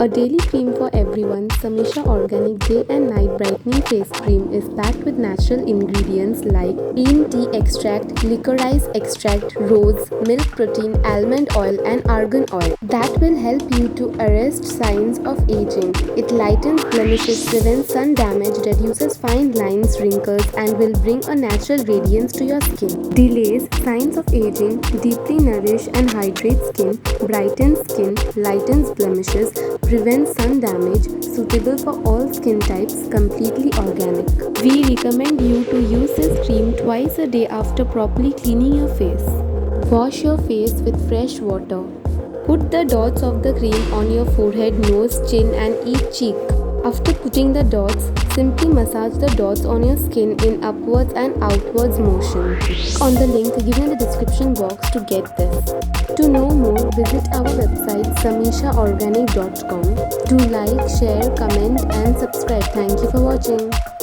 A daily cream for everyone, Samisha Organic Day and Night Brightening Face Cream is packed with natural ingredients like green tea extract, licorice extract, rose, milk protein, almond oil and argan oil that will help you to arrest signs of aging. It lightens blemishes, prevents sun damage, reduces fine lines, wrinkles and will bring a natural radiance to your skin. Delays signs of aging, deeply nourish and hydrate skin, brightens skin, lightens blemishes, prevents sun damage, suitable for all skin types, completely organic. We recommend you to use this cream twice a day after properly cleaning your face. Wash your face with fresh water. Put the dots of the cream on your forehead, nose, chin and each cheek. After putting the dots, simply massage the dots on your skin in upwards and outwards motion. On the link given in the description box to get this. To know more, visit our website samishaorganic.com. Do like, share, comment and subscribe. Thank you for watching.